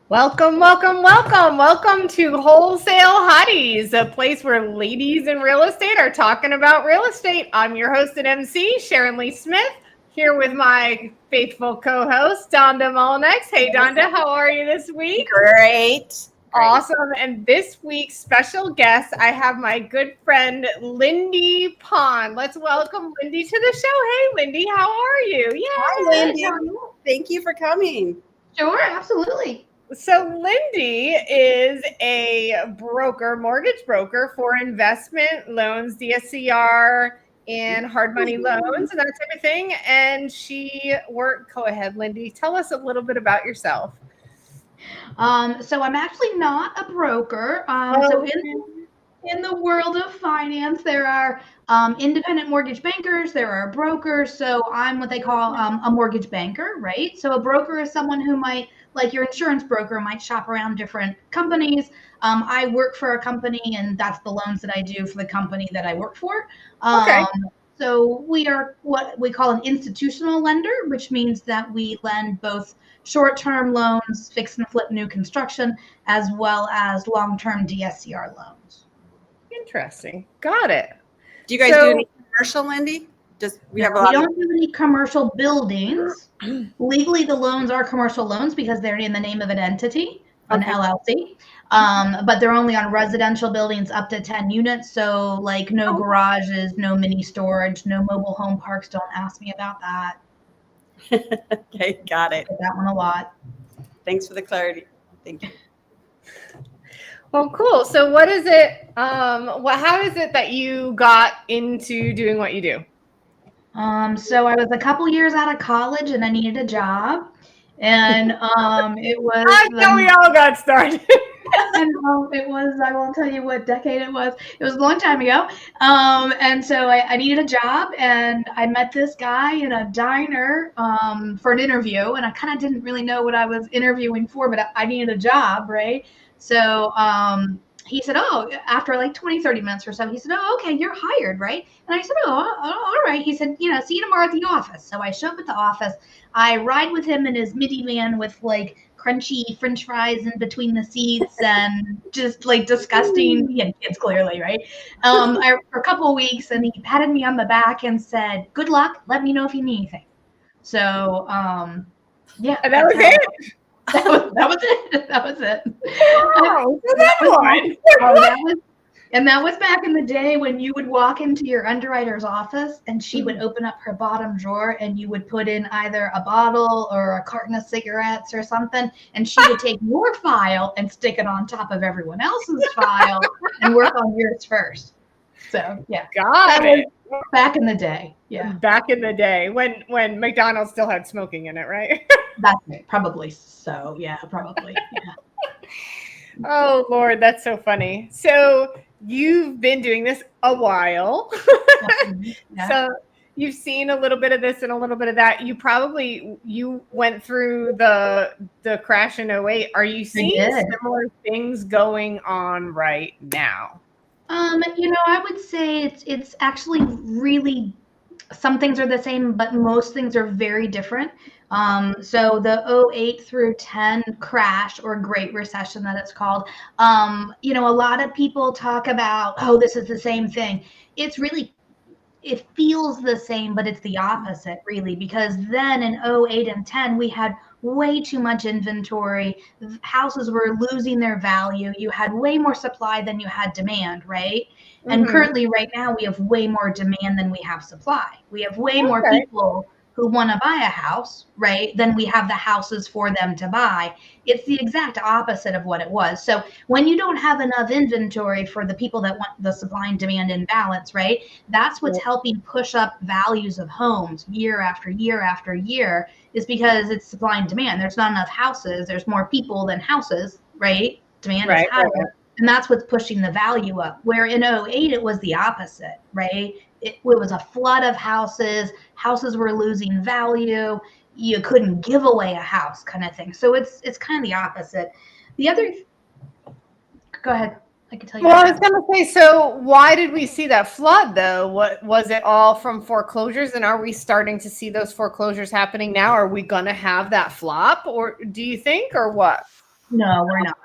Welcome, welcome, welcome. Welcome to Wholesale Hotties, a place where ladies in real estate are talking about real estate. I'm your host and MC, Sharon Lee Smith, here with my faithful co-host, Donda Molnex. Hey, Donda, how are you this week? Great. Awesome. And this week's special guest, I have my good friend, Lindy Pond. Let's welcome Lindy to the show. Hey, Lindy, how are you? Yay. Hi, Lindy. Thank you for coming. Sure, absolutely. So Lindy is a broker, mortgage broker for investment loans, DSCR, and hard money loans and that type of thing. And go ahead, Lindy, tell us a little bit about yourself. So I'm actually not a broker. So in the world of finance, there are independent mortgage bankers, there are brokers. So I'm what they call a mortgage banker, right? So a broker is someone who might, like your insurance broker, might shop around different companies. I work for a company, and that's the loans that I do for the company that I work for. Okay. So we are what we call an institutional lender, which means that we lend both short-term loans, fix and flip new construction, as well as long-term DSCR loans. Interesting. Got it. Do you guys do any commercial, Lindy? We don't do any commercial buildings. Legally, the loans are commercial loans because they're in the name of an entity, an LLC. But they're only on residential buildings up to 10 units. So like no garages, no mini storage, no mobile home parks. Don't ask me about that. Okay, got it. That one a lot. Thanks for the clarity. Thank you. Well, cool. So what is it? How is it that you got into doing what you do? So I was a couple years out of college and I needed a job. And it was we all got started. And I won't tell you what decade it was. It was a long time ago. And so I needed a job, and I met this guy in a diner for an interview, and I kind of didn't really know what I was interviewing for, but I needed a job, right? So he said, after like 20, 30 minutes or so, he said, okay, you're hired, right? And I said, all right. He said, see you tomorrow at the office. So I show up at the office. I ride with him in his minivan with like crunchy French fries in between the seats and just like disgusting. He had kids clearly, right? For a couple of weeks, and he patted me on the back and said, "Good luck. Let me know if you need anything." So, yeah. And that was it. That was it. That was it. Wow, that was back in the day when you would walk into your underwriter's office and she would open up her bottom drawer and you would put in either a bottle or a carton of cigarettes or something, and she would take your file and stick it on top of everyone else's file and work on yours first. So yeah, got it. Back in the day, yeah. Back in the day when McDonald's still had smoking in it, right? That's it. Probably so. Yeah, probably. Yeah. Oh Lord, that's so funny. So you've been doing this a while. Yeah. So you've seen a little bit of this and a little bit of that. You went through the crash in 2008. Are you seeing similar things going on right now? I would say it's actually really, some things are the same, but most things are very different. So the 2008 through 10 crash, or Great Recession that it's called, a lot of people talk about, this is the same thing. It feels the same, but it's the opposite really, because then in 2008 and 10, we had way too much inventory. Houses were losing their value. You had way more supply than you had demand, right? Mm-hmm. And currently right now we have way more demand than we have supply. We have way more people who want to buy a house, right, than we have the houses for them to buy. It's the exact opposite of what it was. So when you don't have enough inventory for the people that want the supply and demand in balance, right, that's what's helping push up values of homes year after year after year, is because it's supply and demand. There's not enough houses. There's more people than houses, right? Demand is higher. Right. And that's what's pushing the value up. Where in 2008, it was the opposite, right? It was a flood of houses. Houses were losing value. You couldn't give away a house, kind of thing. So it's kind of the opposite. Go ahead. I can tell you. Well, I was going to say, so why did we see that flood, though? What was it all from foreclosures? And are we starting to see those foreclosures happening now? Are we going to have that flop, or do you think, or what? No, we're not.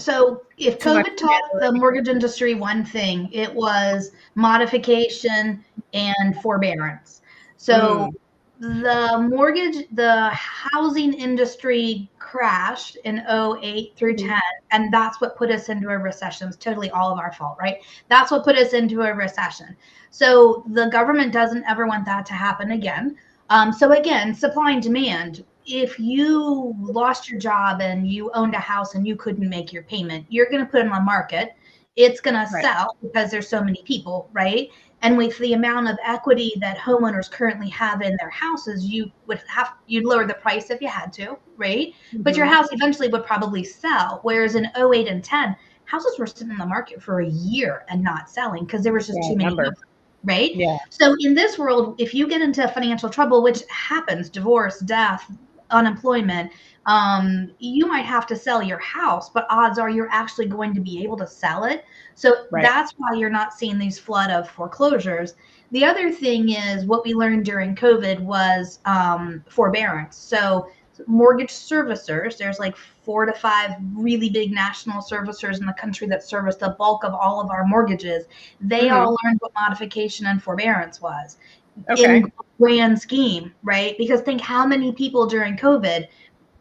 So if Too much COVID taught the mortgage industry one thing, it was modification and forbearance. So the housing industry crashed in '08 through 10, and that's what put us into a recession. It's totally all of our fault, right? That's what put us into a recession. So the government doesn't ever want that to happen again. So again, supply and demand. If you lost your job and you owned a house and you couldn't make your payment, you're going to put it on the market. It's going to sell because there's so many people, right? And with the amount of equity that homeowners currently have in their houses, you'd lower the price if you had to, right? But your house eventually would probably sell. Whereas in '08 and 10, houses were sitting on the market for a year and not selling because there was just too many houses, right? Yeah. So in this world, if you get into financial trouble, which happens, divorce, death, unemployment, you might have to sell your house, but odds are you're actually going to be able to sell it. So that's why you're not seeing these flood of foreclosures. The other thing is what we learned during COVID was forbearance. So mortgage servicers, there's like 4 to 5 really big national servicers in the country that service the bulk of all of our mortgages. They all learned what modification and forbearance was. In grand scheme, right? Because think how many people during COVID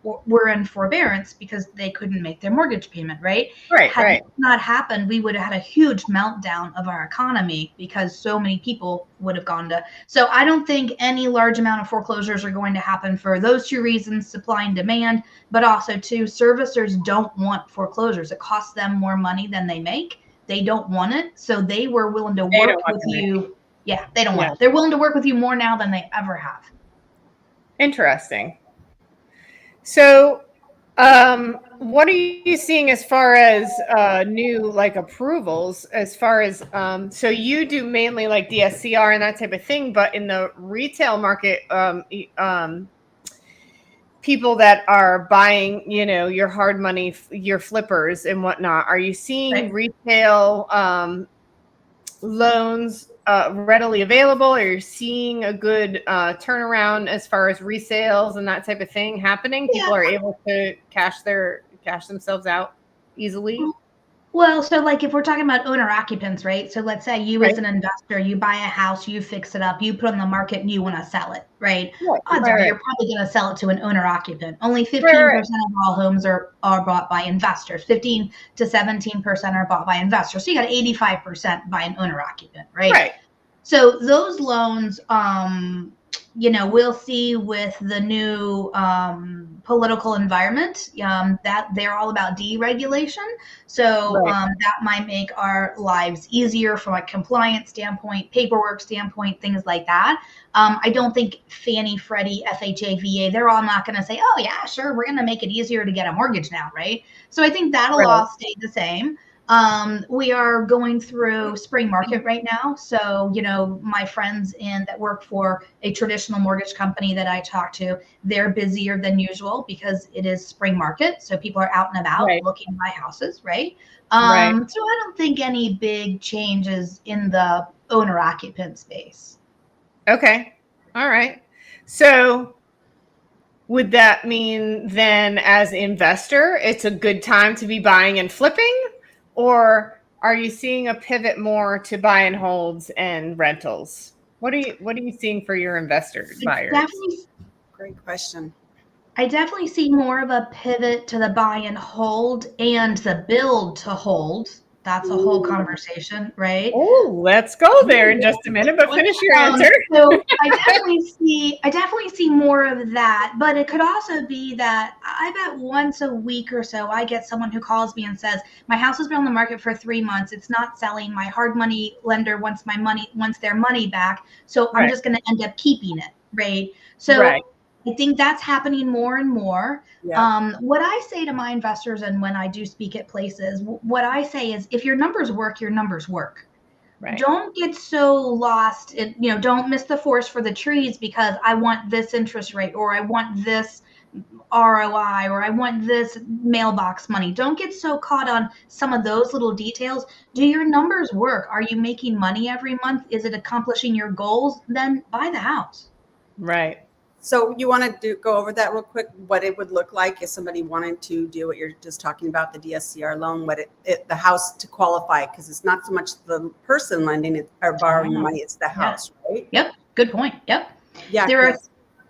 were in forbearance because they couldn't make their mortgage payment, right? Had that not happened, we would have had a huge meltdown of our economy because so many people would have gone to. So I don't think any large amount of foreclosures are going to happen for those two reasons, supply and demand, but also too, servicers don't want foreclosures. It costs them more money than they make. They don't want it. So they were willing to work with you. Yeah, they don't want it. They're willing to work with you more now than they ever have. Interesting. So, what are you seeing as far as new like approvals? As far as so you do mainly like DSCR and that type of thing, but in the retail market, people that are buying, you know, your hard money, your flippers and whatnot, are you seeing retail loans readily available? Are you seeing a good turnaround as far as resales and that type of thing happening? People are able to cash themselves out easily. Well, so like if we're talking about owner occupants, right? So let's say you as an investor, you buy a house, you fix it up, you put it on the market and you want to sell it, right? Odds are you're probably going to sell it to an owner occupant. Only 15% of all homes are bought by investors. 15 to 17% are bought by investors. So you got 85% by an owner occupant, right? So those loans, you know, we'll see with the new political environment that they're all about deregulation. So that might make our lives easier from a compliance standpoint, paperwork standpoint, things like that. I don't think Fannie, Freddie, FHA, VA, they're all not going to say, oh, yeah, sure, we're going to make it easier to get a mortgage now, right? So I think that'll all stay the same. We are going through spring market right now. So, you know, my friends that work for a traditional mortgage company that I talk to, they're busier than usual because it is spring market. So people are out and about looking to buy houses, right? So I don't think any big changes in the owner occupant space. Okay. All right. So would that mean then as investor, it's a good time to be buying and flipping? Or are you seeing a pivot more to buy and holds and rentals? What are you seeing for your investor buyers? Great question. I definitely see more of a pivot to the buy and hold and the build to hold. That's a whole conversation, right? Oh, let's go there in just a minute, but finish your answer. So I definitely see more of that, but it could also be that I bet once a week or so I get someone who calls me and says, my house has been on the market for 3 months. It's not selling. My hard money lender wants their money back. So I'm just going to end up keeping it, right? So I think that's happening more and more. What I say to my investors and when I do speak at places, what I say is if your numbers work, your numbers work. Don't get so lost in, you know, don't miss the forest for the trees because I want this interest rate or I want this ROI or I want this mailbox money. Don't get so caught on some of those little details. Do your numbers work? Are you making money every month? Is it accomplishing your goals? Then buy the house. Right. So you want to go over that real quick, what it would look like if somebody wanted to do what you're just talking about, the DSCR loan, what the house to qualify, because it's not so much the person lending it or borrowing the money, it's the house, right? Yep. Good point. Yep. Yeah.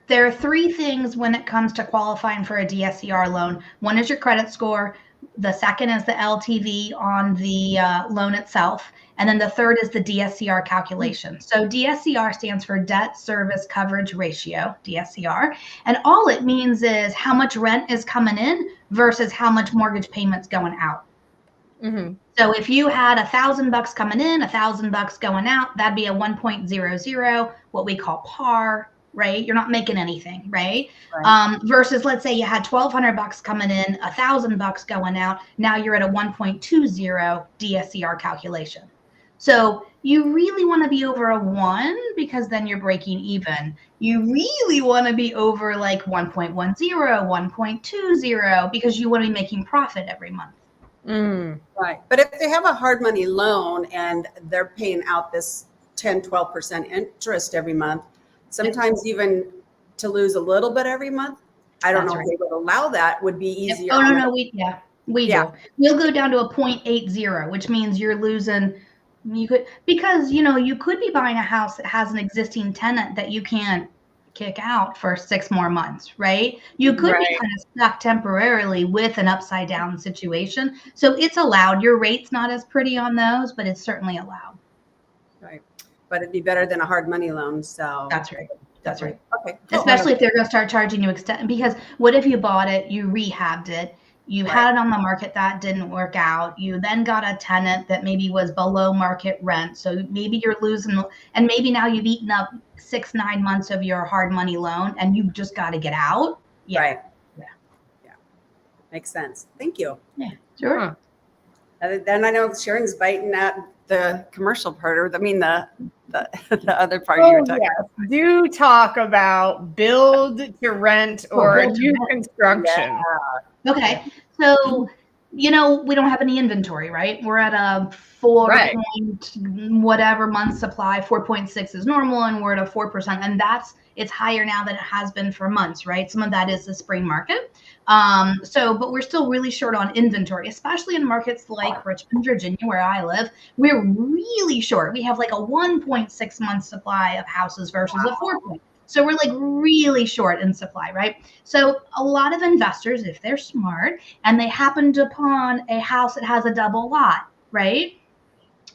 There are three things when it comes to qualifying for a DSCR loan. One is your credit score. The second is the LTV on the loan itself. And then the third is the DSCR calculation. So DSCR stands for Debt Service Coverage Ratio, DSCR. And all it means is how much rent is coming in versus how much mortgage payments going out. Mm-hmm. So if you had $1,000 coming in, $1,000 going out, that'd be a 1.00, what we call par, right? You're not making anything, right? Versus let's say you had $1,200 coming in, $1,000 going out. Now you're at a 1.20 DSCR calculation. So you really want to be over a 1 because then you're breaking even. You really want to be over like 1.10, 1.20 because you want to be making profit every month. Right. But if they have a hard money loan and they're paying out this 10, 12% interest every month, sometimes even to lose a little bit every month, I don't know if they would allow that, would be easier. Oh, no, we do. We'll go down to a 0.80, which means you're losing. You could, because you could be buying a house that has an existing tenant that you can't kick out for 6 more months, right? You could be kind of stuck temporarily with an upside down situation. So it's allowed. Your rate's not as pretty on those, but it's certainly allowed. Right. But it'd be better than a hard money loan. So that's right. That's right. Okay. Cool. Especially if they're going to start charging you because what if you bought it, you rehabbed it, you had it on the market, that didn't work out. You then got a tenant that maybe was below market rent. So maybe you're losing, and maybe now you've eaten up 6-9 months of your hard money loan and you just got to get out. Yeah. Right. Yeah. Makes sense. Thank you. Yeah. Sure. Then I know Sharon's biting at the commercial part, or the other part you were talking about. Do talk about build to rent or new construction. Yeah. Okay. So, we don't have any inventory, right? We're at a 4 point whatever month supply. 4.6 is normal, and we're at a 4%. And it's higher now than it has been for months, right? Some of that is the spring market. But we're still really short on inventory, especially in markets like Richmond, Virginia, where I live. We're really short. We have like a 1.6 month supply of houses versus a 4 point. So we're like really short in supply, right? So a lot of investors, if they're smart and they happened upon a house that has a double lot, right?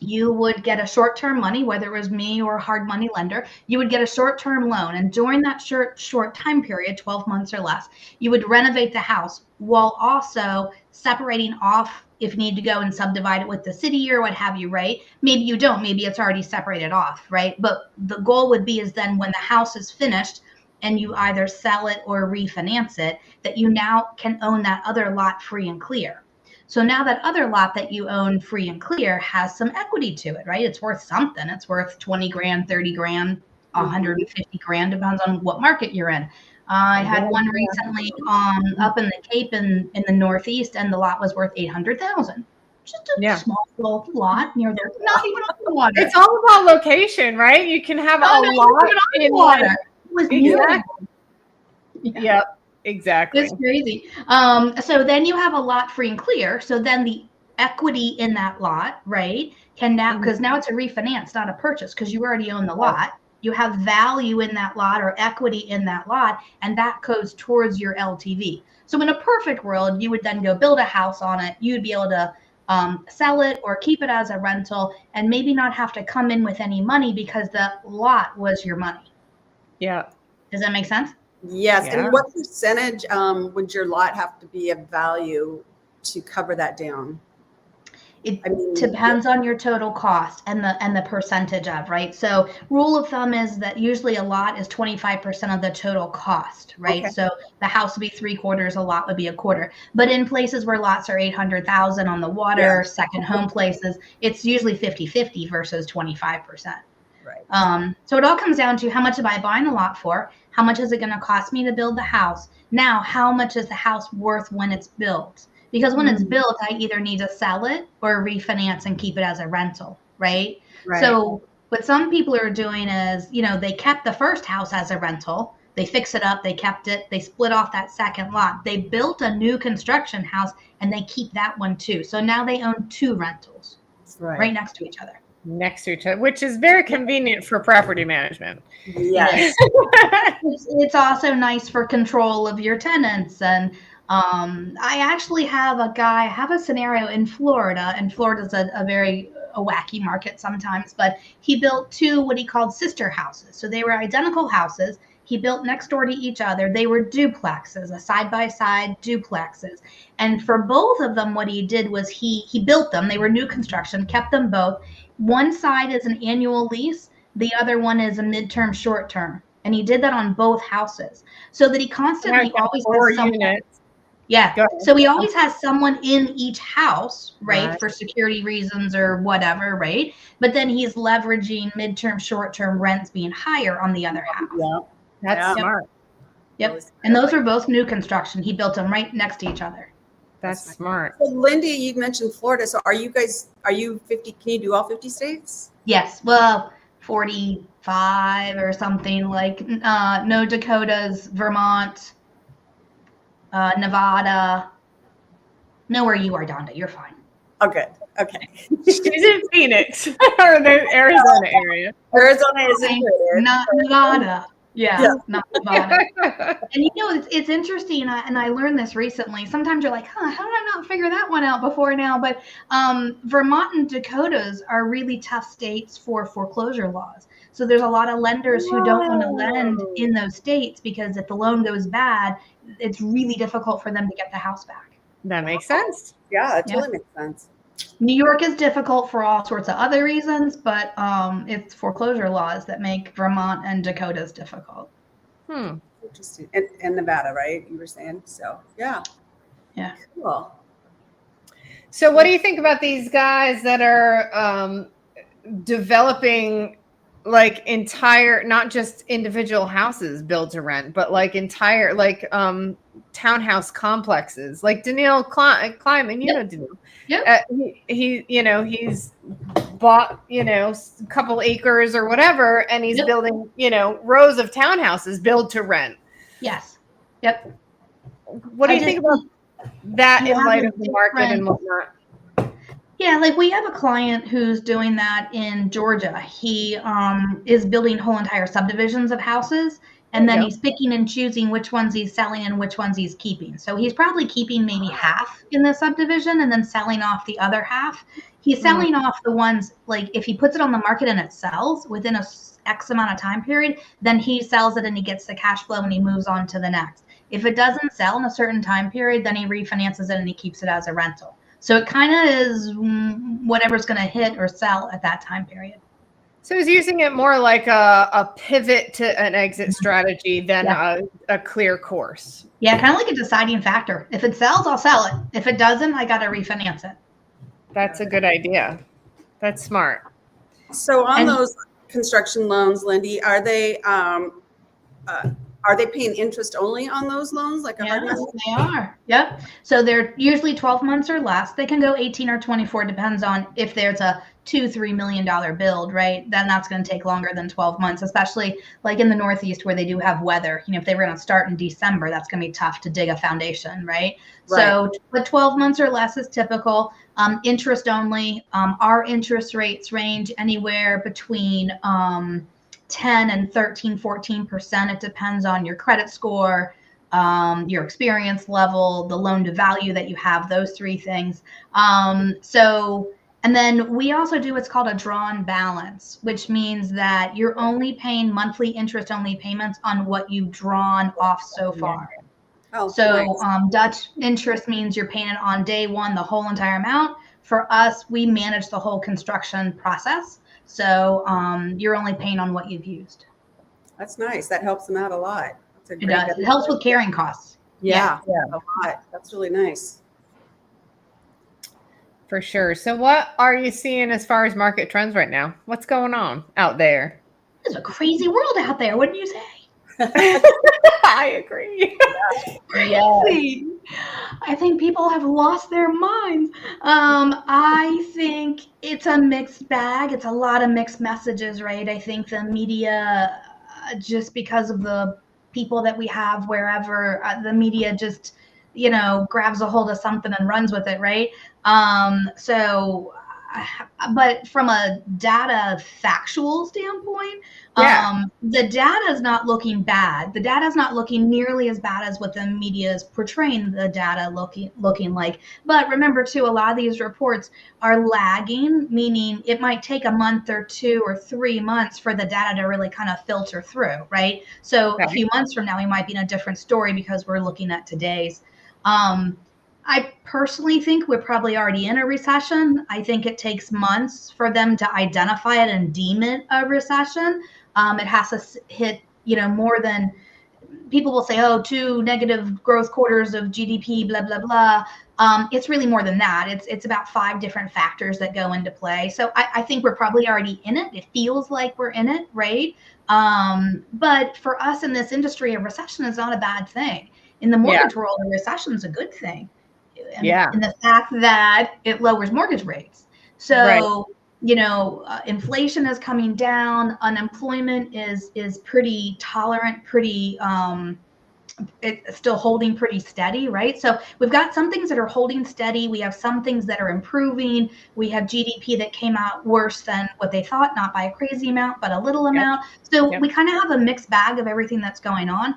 You would get a short-term money, whether it was me or a hard money lender, you would get a short-term loan. And during that short time period, 12 months or less, you would renovate the house while also separating off if you need to go and subdivide it with the city or what have you, right? Maybe you don't, maybe it's already separated off, right? But the goal would be is then when the house is finished and you either sell it or refinance it, that you now can own that other lot free and clear. So now that other lot that you own free and clear has some equity to it, right? It's worth something. It's worth 20 grand, 30 grand, 150 grand, depends on what market you're in. I had one recently up in the Cape in the Northeast, and the lot was worth 800,000. Just a small little lot near the, not even on the water. It's all about location, right? You can have a lot in water. It was beautiful. Yep, exactly. It's crazy. So then you have a lot free and clear. So then the equity in that lot, right, can now, because now it's a refinance, not a purchase, because you already own the lot. You have value in that lot or equity in that lot, and that goes towards your LTV. So in a perfect world, you would then go build a house on it. You'd be able to sell it or keep it as a rental and maybe not have to come in with any money because the lot was your money. Yeah. Does that make sense? Yes. Yeah. And what percentage would your lot have to be of value to cover that down? It depends on your total cost and the percentage of, right? So rule of thumb is that usually a lot is 25% of the total cost, right? Okay. So the house would be 3/4, a lot would be 1/4. But in places where lots are 800,000 on the water, second home places, it's usually 50-50 versus 25%. Right. So it all comes down to how much am I buying the lot for? How much is it going to cost me to build the house? Now, how much is the house worth when it's built? Because when it's built, I either need to sell it or refinance and keep it as a rental, right? So what some people are doing is, they kept the first house as a rental, They fix it up. They kept it. They split off that second lot. They built a new construction house, and they keep that one too. So now they own 2 rentals right next to each other. Next to each other, which is very convenient for property management. Yes. It's also nice for control of your tenants. And I actually have a scenario in Florida, and Florida's a very wacky market sometimes, but he built 2 what he called sister houses. So they were identical houses. He built next door to each other. They were duplexes, a side-by-side duplexes. And for both of them, what he did was he built them. They were new construction, kept them both. One side is an annual lease. The other one is a midterm short term. And he did that on both houses so that he constantly always has someone. Units. Yeah. So he always has someone in each house, right, for security reasons or whatever, right? But then he's leveraging midterm, short-term rents being higher on the other half. Yeah. That's smart. Yep. And those are both new construction. He built them right next to each other. That's smart. So Lindy, you mentioned Florida. So are you 50? Can you do all 50 states? Yes. Well, 45 or something, like no Dakotas, Vermont, Nevada. Know where you are, Donda. You're fine. Oh, good. Okay. She's in Phoenix or the Arizona area. Arizona is in there. Not Nevada. Yeah, not Nevada. And it's interesting, and I learned this recently. Sometimes you're like, how did I not figure that one out before now? But Vermont and Dakotas are really tough states for foreclosure laws. So there's a lot of lenders who don't want to lend in those states because if the loan goes bad, it's really difficult for them to get the house back. That makes sense. Yeah, it totally makes sense. New York is difficult for all sorts of other reasons, but it's foreclosure laws that make Vermont and Dakotas difficult. Interesting. And Nevada, right? You were saying. So yeah. Cool. So what do you think about these guys that are developing like entire, not just individual houses built to rent, but like entire townhouse complexes, like Daniel Kleiman, you know Daniel. Yep. He's bought, a couple acres or whatever, and he's building, rows of townhouses built to rent. Yes. Yep. What do you think about that in light of the market and whatnot? Yeah, like we have a client who's doing that in Georgia. He is building whole entire subdivisions of houses, and then he's picking and choosing which ones he's selling and which ones he's keeping. So he's probably keeping maybe half in the subdivision and then selling off the other half. He's selling off the ones, like if he puts it on the market and it sells within a X amount of time period, then he sells it and he gets the cash flow and he moves on to the next. If it doesn't sell in a certain time period, then he refinances it and he keeps it as a rental. So it kind of is whatever's going to hit or sell at that time period. So he's using it more like a pivot to an exit strategy than a clear course. Yeah, kind of like a deciding factor. If it sells, I'll sell it. If it doesn't, I got to refinance it. That's a good idea. That's smart. So on those construction loans, Lindy, are they paying interest only on those loans? Like they are. Yep. So they're usually 12 months or less. They can go 18 or 24, depends on if there's a $2-3 million build, right? Then that's going to take longer than 12 months, especially like in the Northeast where they do have weather. If they were going to start in December, that's going to be tough to dig a foundation, right? So but 12 months or less is typical. Interest only. Our interest rates range anywhere between 10 and 13, 14%. It depends on your credit score, your experience level, the loan to value that you have, those 3 things. And then we also do what's called a drawn balance, which means that you're only paying monthly interest only payments on what you've drawn off so far. Dutch interest means you're paying it on day one, the whole entire amount. For us, we manage the whole construction process. So you're only paying on what you've used. That's nice. That helps them out a lot. It does. It helps with carrying costs. Yeah, a lot. That's really nice. For sure. So what are you seeing as far as market trends right now? What's going on out there? It's a crazy world out there, wouldn't you say? I agree. Crazy. I think people have lost their minds. I think it's a mixed bag. It's a lot of mixed messages, right? I think the media, just because of the people that we have wherever the media just, grabs a hold of something and runs with it, right? But from a data factual standpoint, the data is not looking bad. The data is not looking nearly as bad as what the media is portraying the data looking like. But remember too, a lot of these reports are lagging, meaning it might take a month or 2 or 3 months for the data to really kind of filter through, right? So a few months from now, we might be in a different story because we're looking at today's. I personally think we're probably already in a recession. I think it takes months for them to identify it and deem it a recession. It has to hit, more than people will say, 2 negative growth quarters of GDP, blah, blah, blah. It's really more than that. It's about 5 different factors that go into play. So I think we're probably already in it. It feels like we're in it, right? But for us in this industry, a recession is not a bad thing. In the mortgage world, a recession is a good thing. And the fact that it lowers mortgage rates. So, inflation is coming down. Unemployment is pretty tolerant, pretty, it's still holding pretty steady, right? So we've got some things that are holding steady. We have some things that are improving. We have GDP that came out worse than what they thought, not by a crazy amount, but a little amount. So we kind of have a mixed bag of everything that's going on.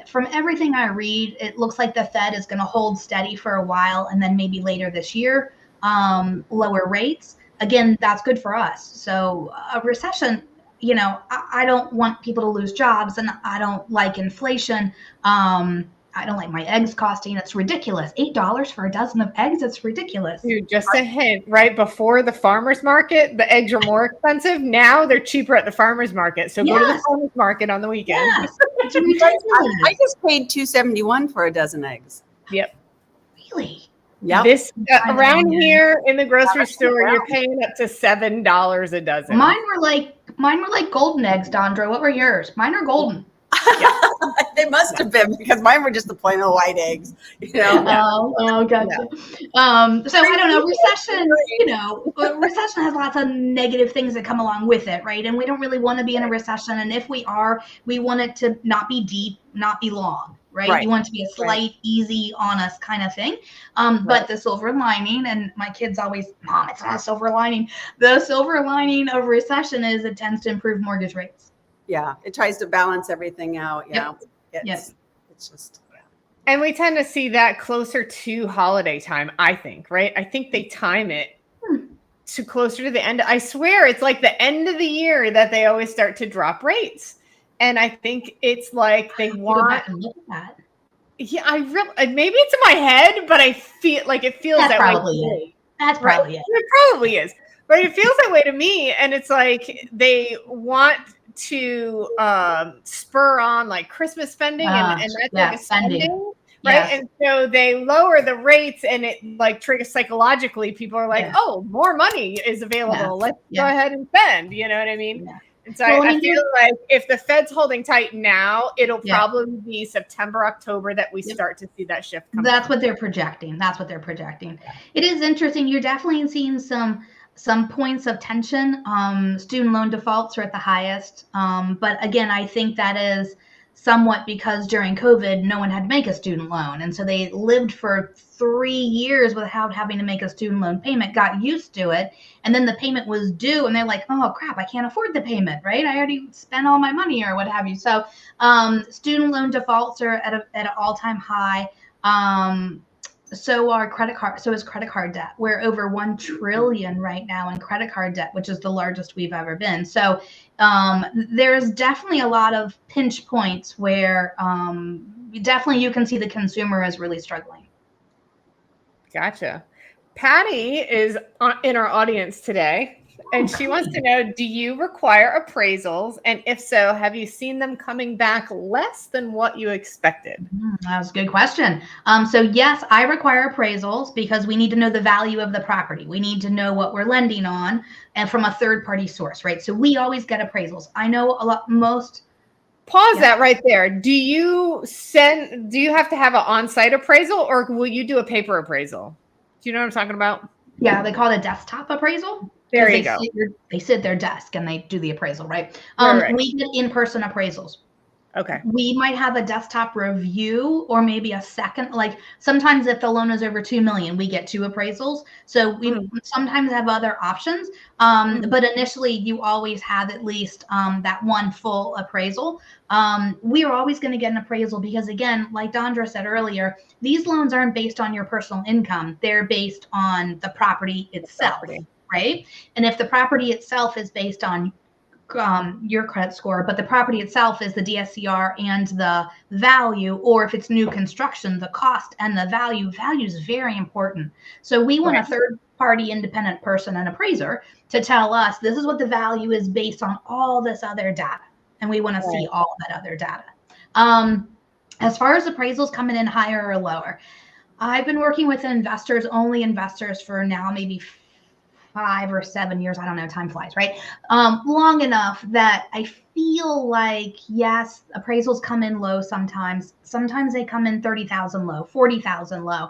From everything I read, it looks like the Fed is going to hold steady for a while, and then maybe later this year, lower rates. Again, that's good for us. So a recession, I don't want people to lose jobs, and I don't like inflation. I don't like my eggs costing. It's ridiculous. $8 for a dozen of eggs. It's ridiculous. Dude, just a hint, right before the farmer's market, the eggs are more expensive. Now they're cheaper at the farmer's market. So go to the farmer's market on the weekend. Yes. It's ridiculous. I just paid $2.71 for a dozen eggs. Yep. Really? Yeah. This around here in the grocery store, you're paying up to $7 a dozen. Mine were like golden eggs, Dondra. What were yours? Mine are golden. They must have been, because mine were just the plain old white eggs. Oh, gotcha. So I don't know. Recession has lots of negative things that come along with it, right? And we don't really want to be in a recession. And if we are, we want it to not be deep, not be long. Right? You want it to be a slight, easy on us kind of thing. But the silver lining, and my kids always, Mom, it's not a silver lining. The silver lining of recession is it tends to improve mortgage rates. Yeah, it tries to balance everything out. It's just. And we tend to see that closer to holiday time, I think, right? I think they time it to closer to the end. I swear it's like the end of the year that they always start to drop rates. And I think it's like they want. Look at that. Yeah, maybe it's in my head, but I feel like it feels that way. That's probably it. It probably is, but it feels that way to me. And it's like they want to spur on like Christmas spending, and that's like a spending. Right. Yes. And so they lower the rates, and it like triggers psychologically. People are like, oh, more money is available. Let's go ahead and spend. You know what I mean? Yeah. And so I feel like if the Fed's holding tight now, it'll probably be September, October that we start to see that shift come. That's what they're projecting. It is interesting. You're definitely seeing some points of tension. Student loan defaults are at the highest. But again, I think that is somewhat because during COVID, no one had to make a student loan. And so they lived for 3 years without having to make a student loan payment, got used to it. And then the payment was due and they're like, oh crap, I can't afford the payment, right? I already spent all my money or what have you. So student loan defaults are at an all-time high. So is credit card debt. We're over 1 trillion right now in credit card debt, which is the largest we've ever been. So there's definitely a lot of pinch points where definitely you can see the consumer is really struggling. Gotcha. Patty is in our audience today, and she wants to know, do you require appraisals? And if so, have you seen them coming back less than what you expected? That was a good question. So yes, I require appraisals because we need to know the value of the property. We need to know what we're lending on, and from a third-party source, right? So we always get appraisals. I know Pause that right there. Do you have to have an on-site appraisal, or will you do a paper appraisal? Do you know what I'm talking about? Yeah, they call it a desktop appraisal. There you go. They sit at their desk and they do the appraisal, right? Right. We get in-person appraisals. Okay. We might have a desktop review or maybe a second, like sometimes if the loan is over 2 million, we get 2 appraisals. So we sometimes have other options. But initially you always have at least that one full appraisal. We are always going to get an appraisal because again, like Dondra said earlier, these loans aren't based on your personal income. They're based on the property itself, right? And if the property itself is based on your credit score, but the property itself is the DSCR and the value, or if it's new construction, the cost and the value is very important. So we want a third party independent person, an appraiser, to tell us this is what the value is based on all this other data. And we want to see all that other data. As far as appraisals coming in higher or lower, I've been working with investors, only investors, for now maybe 5 or 7 years. I don't know. Time flies, right? Long enough that I feel like, yes, appraisals come in low sometimes. Sometimes they come in 30,000 low, 40,000 low.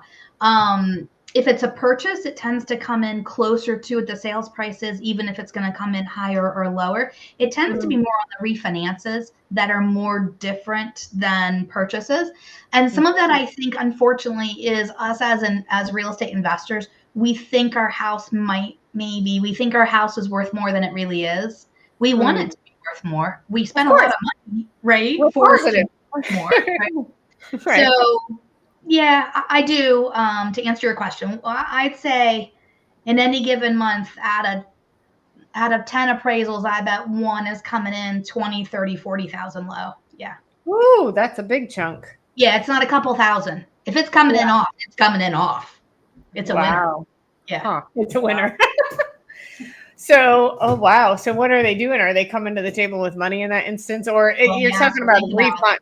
If it's a purchase, it tends to come in closer to what the sales price is, even if it's going to come in higher or lower. It tends to be more on the refinances that are more different than purchases. And some of that, I think, unfortunately, is us as real estate investors. We think our house we think our house is worth more than it really is. We want it to be worth more. We spend a lot of money, right? For it to be worth more. Right? So, yeah, I do. To answer your question, I'd say in any given month, out of 10 appraisals, I bet one is coming in 20, 30, 40,000 low. Yeah. Ooh, that's a big chunk. Yeah, it's not a couple thousand. If it's coming in off, it's coming in off. It's a winner. Yeah. Huh. It's a winner. So, oh wow. So what are they doing? Are they coming to the table with money in that instance, or you're talking about refund?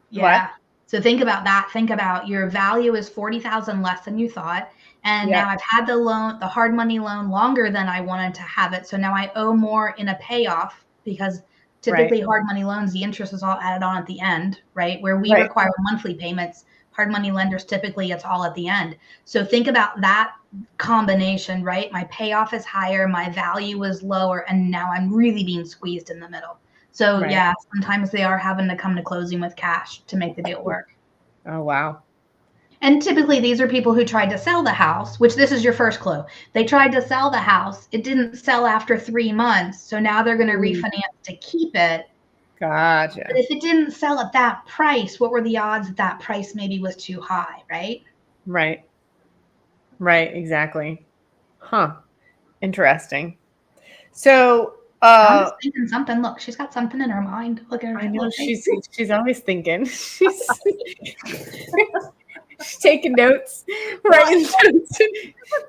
Yeah. What? So think about that. Think about your value is 40,000 less than you thought. And now I've had the loan, the hard money loan, longer than I wanted to have it. So now I owe more in a payoff, because typically hard money loans, the interest is all added on at the end, right? Where we require monthly payments. Hard money lenders, typically it's all at the end. So think about that combination, right? My payoff is higher, my value is lower, and now I'm really being squeezed in the middle. So yeah, sometimes they are having to come to closing with cash to make the deal work. Oh, wow. And typically these are people who tried to sell the house, which this is your first clue. They tried to sell the house. It didn't sell after 3 months. So now they're going to refinance to keep it. Gotcha. But if it didn't sell at that price, what were the odds that that price maybe was too high, right? Right. Right, exactly. Huh. Interesting. So I'm just thinking something. Look, she's got something in her mind. Look at her. I know she's always thinking. She's taking notes. Right.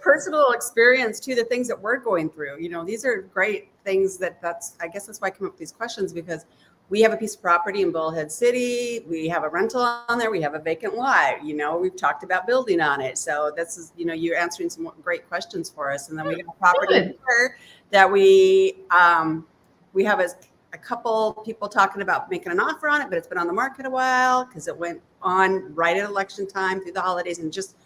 Personal experience too, the things that we're going through. You know, these are great things I guess that's why I come up with these questions, because we have a piece of property in Bullhead City. We have a rental on there. We have a vacant lot. You know, we've talked about building on it. So this is, you know, you're answering some great questions for us. And then we have a property here that we have a couple people talking about making an offer on it, but it's been on the market a while because it went on right at election time through the holidays, and just,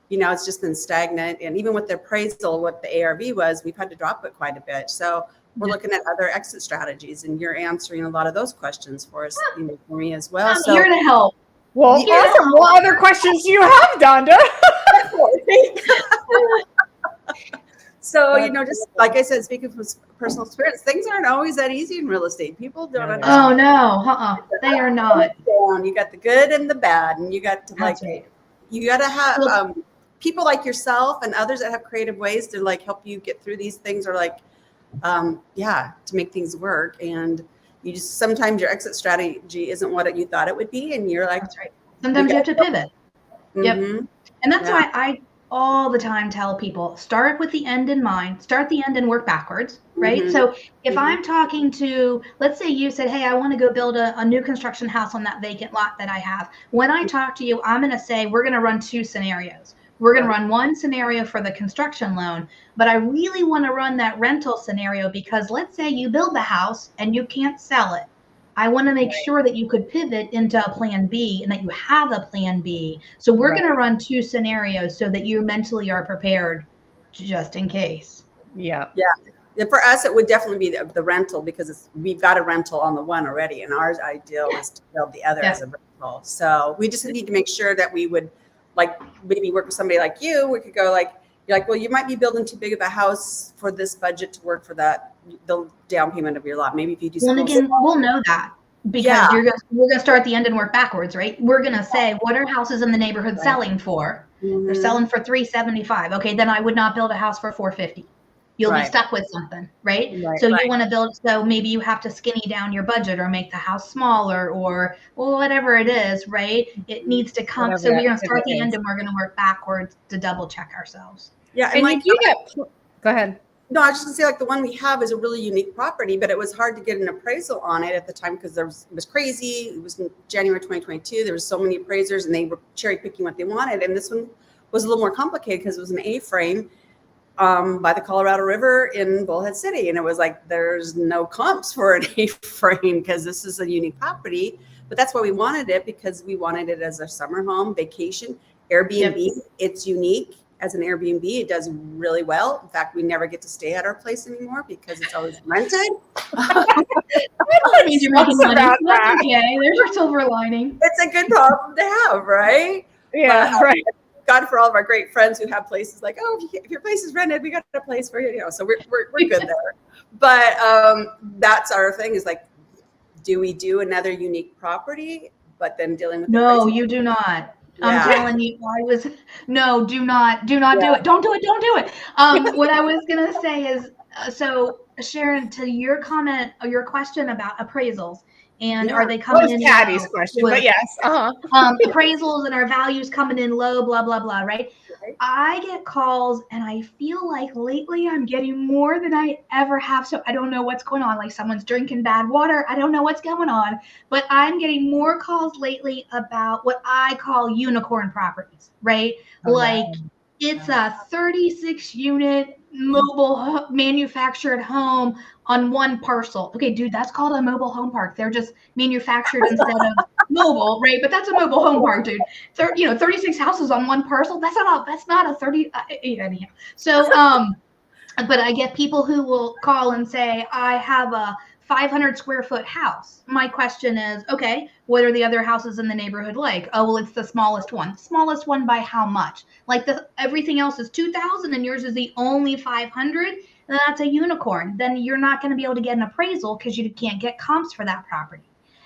you know, it's just been stagnant. And even with the appraisal, what the ARV was, we've had to drop it quite a bit. So we're looking at other exit strategies, and you're answering a lot of those questions for us, you know, for me as well. I'm here to help. Well, awesome. What other questions do you have, Donda? So, you know, just like I said, speaking from personal experience, things aren't always that easy in real estate. People don't understand. Oh, no. They are not. You got the good and the bad, and you got to you got to have people like yourself and others that have creative ways to like help you get through these things, or like, to make things work. And you just, sometimes your exit strategy isn't what you thought it would be. And you're like, that's right. Sometimes you have to pivot. Yep. And that's why I all the time tell people, start with the end in mind, start the end and work backwards, right? So if I'm talking to, let's say you said, hey, I want to go build a new construction house on that vacant lot that I have. When I talk to you, I'm going to say, we're going to run 2 scenarios. We're going to run one scenario for the construction loan, but I really want to run that rental scenario, because let's say you build the house and you can't sell it. I want to make sure that you could pivot into a plan B and that you have a plan B. So we're going to run 2 scenarios so that you mentally are prepared just in case. Yeah. And for us, it would definitely be the rental because we've got a rental on the one already, and our ideal is to build the other as a rental. So we just need to make sure that we would like maybe work with somebody like you. We could go like, you're like, well, you might be building too big of a house for this budget to work for the down payment of your lot. Maybe if you do something. Well, again, we'll know that because we're gonna start at the end and work backwards, right? We're gonna say, what are houses in the neighborhood selling for? They're selling for $375. Okay, then I would not build a house for $450. You'll be stuck with something, right? So you want to build, so maybe you have to skinny down your budget or make the house smaller or whatever it is, right? It needs to come. Whatever, so we're going to start at the end and we're going to work backwards to double check ourselves. Yeah. And like, you get, go ahead. No, I was just going to say, like, the one we have is a really unique property, but it was hard to get an appraisal on it at the time because it was crazy. It was in January 2022. There was so many appraisers and they were cherry picking what they wanted. And this one was a little more complicated because it was an A-frame by the Colorado River in Bullhead City. And it was like, there's no comps for an A-frame because this is a unique property. But that's why we wanted it, because we wanted it as a summer home, vacation, Airbnb. Yep. It's unique as an Airbnb. It does really well. In fact, we never get to stay at our place anymore because it's always rented. That means you're making money. That's okay. There's your silver lining. It's a good problem to have, right? Yeah, right. God for all of our great friends who have places like, oh, if your place is rented, we got a place for you. You know, so we're good there. But that's our thing is like, do we do another unique property, but then dealing with no, you do not. Yeah. I'm telling you, do not do it. Don't do it. What I was gonna say is, so Sharon, to your comment or your question about appraisals. And are they coming in? Patty's question, but yes. Appraisals and our values coming in low, blah, blah, blah, right? I get calls and I feel like lately I'm getting more than I ever have. So I don't know what's going on. Like someone's drinking bad water. I don't know what's going on, but I'm getting more calls lately about what I call unicorn properties, right? It's a 36 unit mobile manufactured home on one parcel. Okay, dude, that's called a mobile home park. They're just manufactured instead of mobile, right? But that's a mobile home park, dude. 36 houses on one parcel. That's not a 30. Anyhow. So, but I get people who will call and say, I have a 500 square foot house. My question is, okay, what are the other houses in the neighborhood like? Oh, well, it's the smallest one. Smallest one by how much? Like everything else is 2,000 and yours is the only 500. Then that's a unicorn. Then you're not going to be able to get an appraisal because you can't get comps for that property.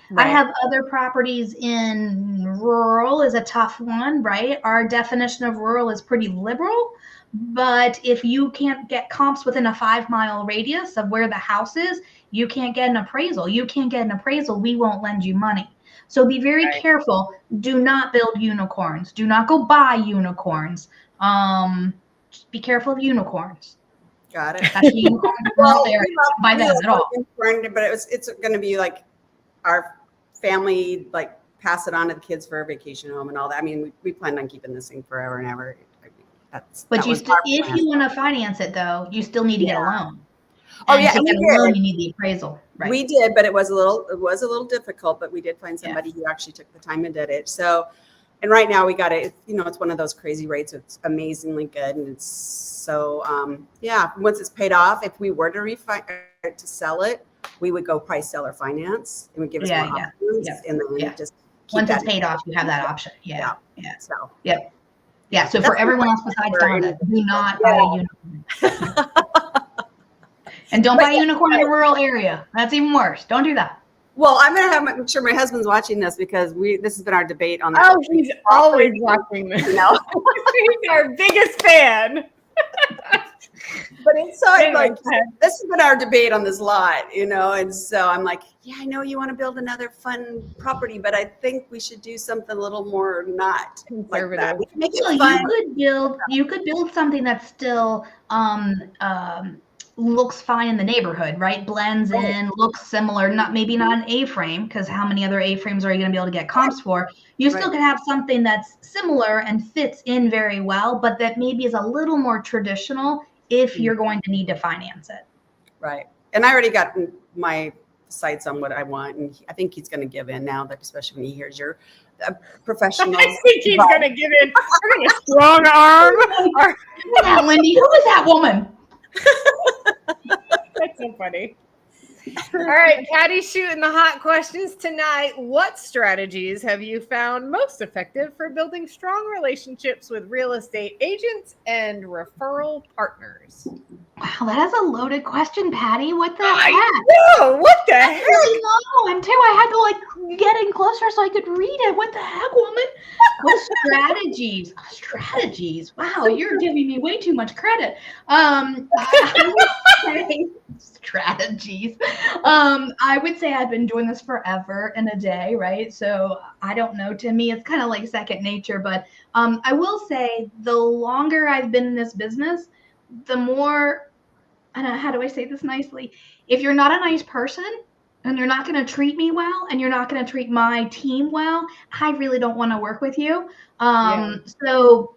Right. I have other properties in rural is a tough one, right? Our definition of rural is pretty liberal. But if you can't get comps within a 5-mile radius of where the house is, you can't get an appraisal. You can't get an appraisal. We won't lend you money. So be very careful. Do not build unicorns. Do not go buy unicorns. Just be careful of unicorns. Got it. Well, by that at all. But it's going to be like our family, like pass it on to the kids for a vacation home and all that. I mean, we planned on keeping this thing forever and ever. But if you want to finance it, though, you still need to get a loan. Oh, and to get a loan, you need the appraisal. Right. We did, but it was a little difficult. But we did find somebody who actually took the time and did it. So, and right now we got it. It's one of those crazy rates. It's amazingly good, and it's so once it's paid off, if we were to sell it, we would go price seller finance. It would give us more options, and then just once it's paid off, you have that option. Yeah. So Yeah, so for everyone else besides Donna, do not buy a unicorn. And don't buy a unicorn in a rural area. That's even worse. Don't do that. Well, I'm going to make sure my husband's watching this because this has been our debate on that. Oh, he's always watching this. He's our biggest fan. But it's so like, this has been our debate on this lot, and so I'm like, I know you want to build another fun property, but I think we should do something a little more not conservative. Like that. We can make it fun. You could build something that still looks fine in the neighborhood, right? Blends in, looks similar. Maybe not an A-frame, because how many other A-frames are you going to be able to get comps for? You still could have something that's similar and fits in very well, but that maybe is a little more traditional if you're going to need to finance it. Right. And I already got my sights on what I want, and I think he's going to give in now, that especially when he hears you're a professional. I think he's going to give in. We're going to strong arm. Lindy, who is that woman? That's so funny. All right, Patty's shooting the hot questions tonight. What strategies have you found most effective for building strong relationships with real estate agents and referral partners? Wow, that is a loaded question, Patty. What the I heck? know. What the heck? I really know. And two, I had to like get in closer so I could read it. What the heck, woman? What strategies? Strategies. Wow, you're giving me way too much credit. I would say strategies. I would say I've been doing this forever and a day, right? So I don't know. To me, it's kind of like second nature. But I will say the longer I've been in this business, the more, I don't know, how do I say this nicely? If you're not a nice person and you're not going to treat me well and you're not going to treat my team well, I really don't want to work with you. So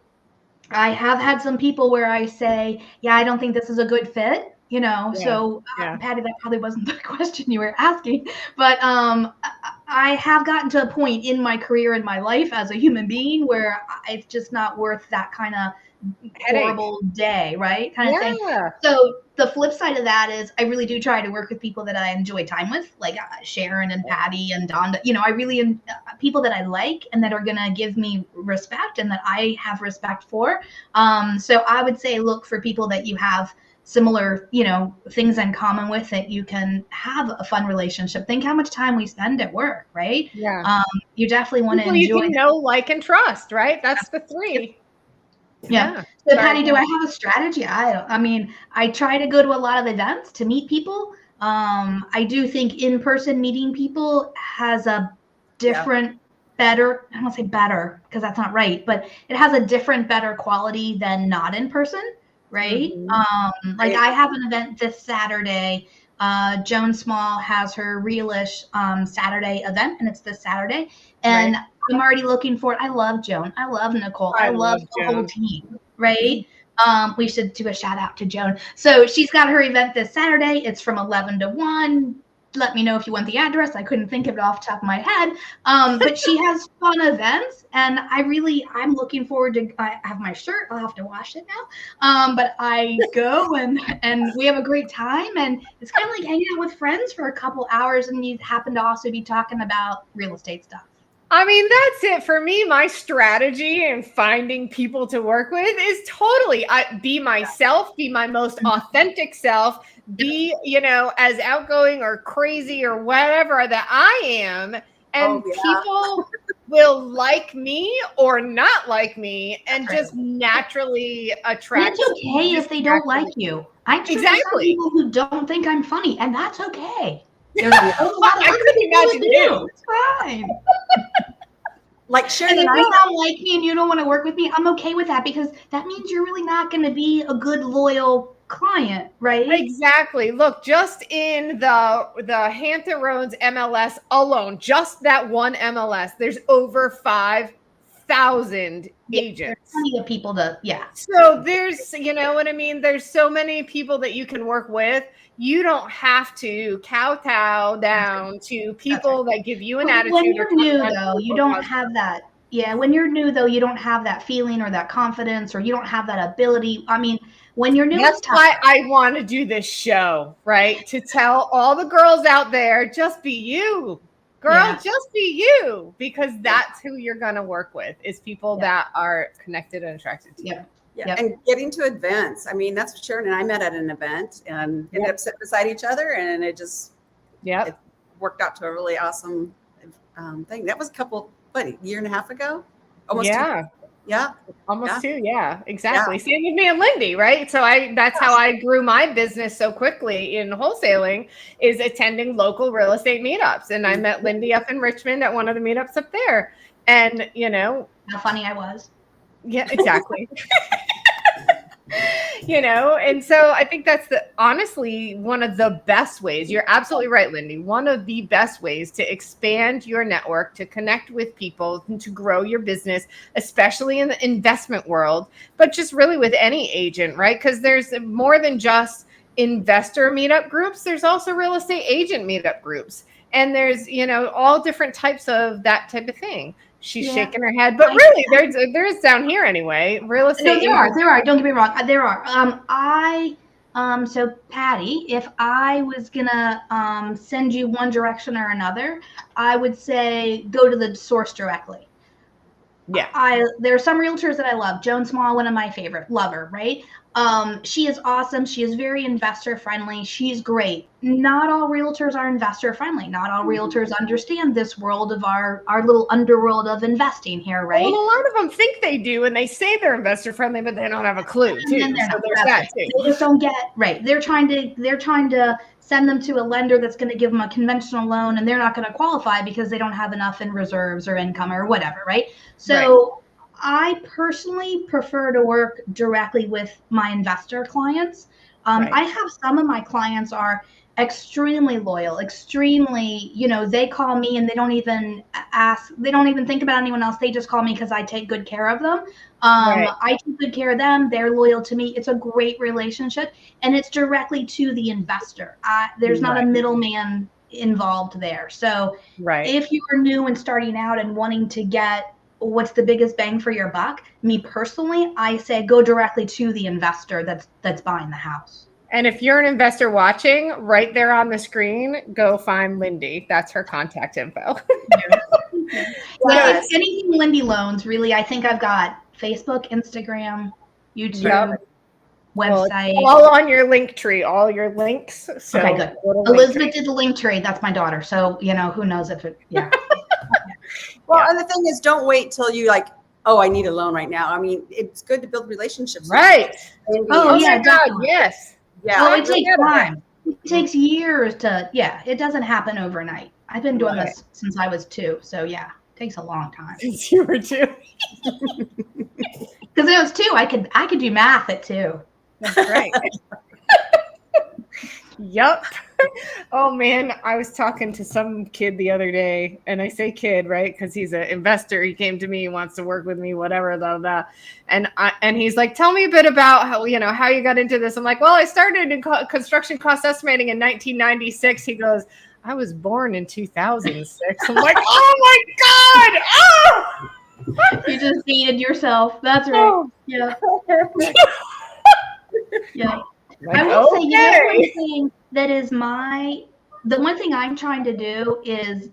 I have had some people where I say, yeah, I don't think this is a good fit, you know. Yeah. So Yeah. Patty, that probably wasn't the question you were asking, but I have gotten to a point in my career, in my life as a human being, where it's just not worth that kind of horrible day, right? Kind of thing. So the flip side of that is I really do try to work with people that I enjoy time with, like Sharon and Patty and Donda. You know, I really am people that I like and that are going to give me respect and that I have respect for. So I would say look for people that you have similar, you know, things in common with, that you can have a fun relationship. Think how much time we spend at work, right? Yeah. You definitely want to People enjoy. you can know, like, and trust, right? That's the three. Yeah. So Patty, do I have a strategy? I mean, I try to go to a lot of events to meet people. I do think in-person meeting people has a different, better, I don't want to say better because that's not right, but it has a different, better quality than not in person, right? Like I have an event this Saturday. Joan Small has her Realish Saturday event, and it's this Saturday. And I'm already looking for it. I love Joan. I love Nicole. I love the whole team, right? We should do a shout out to Joan. So she's got her event this Saturday. It's from 11 to 1. Let me know if you want the address. I couldn't think of it off the top of my head. But she has fun events, and I'm looking forward to, I have my shirt. I'll have to wash it now. But I go and we have a great time, and it's kind of like hanging out with friends for a couple hours, and you happen to also be talking about real estate stuff. I mean, that's it for me. My strategy in finding people to work with is totally be myself, be my most authentic self, be, you know, as outgoing or crazy or whatever that I am. And people will like me or not like me and just naturally attract. It's okay if they don't like you. I'm sure there's some people who don't think I'm funny, and that's okay. There's a whole lot of other people who do. It's fine. Like Sharon, and if you don't like me and you don't want to work with me, I'm okay with that, because that means you're really not going to be a good, loyal client, right? Exactly. Look, just in the Hampton Roads MLS alone, just that one MLS, there's over 5,000 agents. There's plenty of people to, So there's, you know what I mean? There's so many people that you can work with. You don't have to kowtow down to people that give you an attitude. When you're new, though, you don't have that. Yeah, when you're new, though, you don't have that feeling or that confidence, or you don't have that ability. I mean, when you're new, that's why I want to do this show, right? To tell all the girls out there, just be you. Girl, just be you, because that's who you're going to work with, is people that are connected and attracted to you. And getting to events. I mean, that's what Sharon and I met at an event and ended up sitting beside each other, and it just it worked out to a really awesome thing. That was a year and a half ago? Almost 2. Almost 2. Exactly. Same with me and Lindy, right? So that's how I grew my business so quickly in wholesaling, is attending local real estate meetups. And I met Lindy up in Richmond at one of the meetups up there. And, you know, how funny I was. Yeah, exactly. You know, and so I think that's honestly one of the best ways. You're absolutely right, Lindy. One of the best ways to expand your network, to connect with people, and to grow your business, especially in the investment world, but just really with any agent, right? Because there's more than just investor meetup groups. There's also real estate agent meetup groups. And there's, you know, all different types of that type of thing. She's shaking her head, but really, there's down here anyway. Real estate. No, there are. Don't get me wrong. There are. So Patty, if I was gonna send you one direction or another, I would say go to the source directly. Yeah. There are some realtors that I love. Joan Small, one of my favorite, love her, right? She is awesome. She is very investor friendly. She's great. Not all realtors are investor friendly. Not all realtors understand this world of our little underworld of investing here, right? Well, a lot of them think they do, and they say they're investor friendly, but they don't have a clue too. And they're So not. there's That's that right. too. They just don't get right. They're trying to send them to a lender that's going to give them a conventional loan, and they're not going to qualify because they don't have enough in reserves or income or whatever, right? So I personally prefer to work directly with my investor clients. Right. I have some of my clients are extremely loyal, extremely, they call me and they don't even think about anyone else. They just call me because I take good care of them. Right. I take good care of them. They're loyal to me. It's a great relationship, and it's directly to the investor. There's not a middleman involved there. So Right. if you are new and starting out and wanting to get what's the biggest bang for your buck, me personally, I say go directly to the investor that's buying the house. And if you're an investor watching, right there on the screen, go find Lindy. That's her contact info. Yeah, if anything Lindy loans, really, I think I've got Facebook, Instagram, YouTube, website. Well, all on your link tree, all your links. So okay, good. Elizabeth did the link tree. That's my daughter. So, who knows if it, yeah. Well, and the thing is, don't wait till you oh, I need a loan right now. I mean, it's good to build relationships. Right. Oh, yeah, my God, yes. Yeah. Oh, it takes time. It takes years it doesn't happen overnight. I've been doing this since I was 2. So yeah, it takes a long time. Since you were 2. Because I was 2, I could do math at 2. That's right. Yup. Oh man, I was talking to some kid the other day, and I say kid, right? Because he's an investor. He came to me, wants to work with me, whatever, blah, blah. And he's like, tell me a bit about how you got into this. I'm like, well, I started in construction cost estimating in 1996. He goes, I was born in 2006. I'm like, oh my God. Oh! You just dated yourself. That's right. Oh. Yeah. Yeah. Like, I will say, one thing that is the one thing I'm trying to do is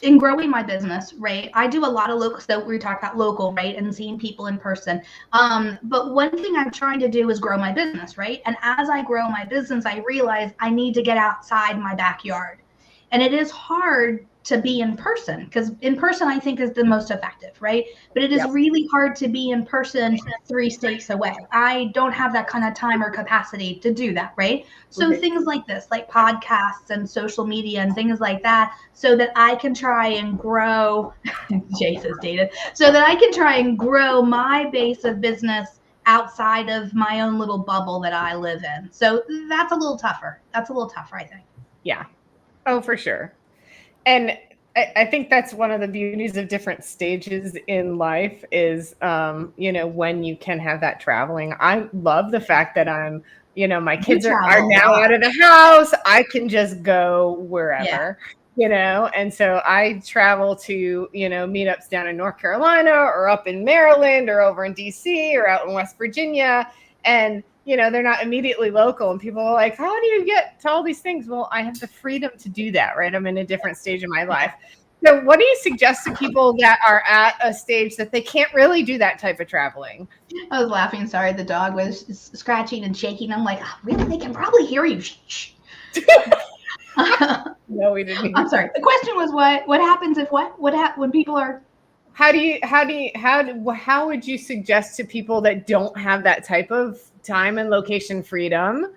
in growing my business, right? I do a lot of local, so we talk about local, right? And seeing people in person. But one thing I'm trying to do is grow my business, right? And as I grow my business, I realize I need to get outside my backyard. And it is hard to be in person because in person I think is the most effective, right? But it is really hard to be in person 3 states away. I don't have that kind of time or capacity to do that, right? So things like this, like podcasts and social media and things like that, so that I can try and grow, Jace is dated, so that I can try and grow my base of business outside of my own little bubble that I live in. So that's a little tougher. I think. Yeah. Oh, for sure. And I think that's one of the beauties of different stages in life is, when you can have that traveling. I love the fact that I'm, my kids are now out of the house. I can just go wherever, and so I travel to, meetups down in North Carolina or up in Maryland or over in DC or out in West Virginia. And they're not immediately local, and people are like, how do you get to all these things? Well, I have the freedom to do that, right? I'm in a different stage of my life. So what do you suggest to people that are at a stage that they can't really do that type of traveling? I was laughing. Sorry. The dog was scratching and shaking. I'm like, oh, really? They can probably hear you. Shh. No, we didn't. I'm sorry. The question was what happens if when people are. How would you suggest to people that don't have that type of time and location freedom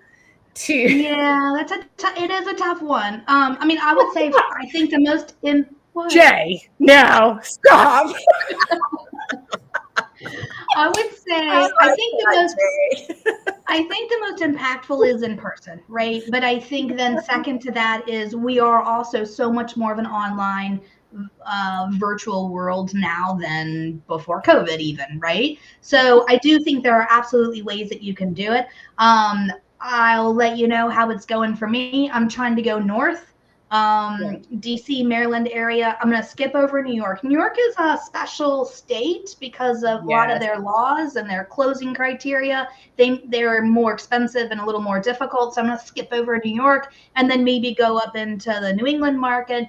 to? Yeah, it is a tough one. I mean, I would say I think the most Jay, no, stop. I would say I think the most impactful is in person, right? But I think then second to that is we are also so much more of an online virtual world now than before COVID even, right? So I do think there are absolutely ways that you can do it. I'll let you know how it's going for me. I'm trying to go north DC, Maryland area. I'm going to skip over New York. New York is a special state because of a lot of their laws and their closing criteria. They're more expensive and a little more difficult. So I'm going to skip over New York and then maybe go up into the New England market.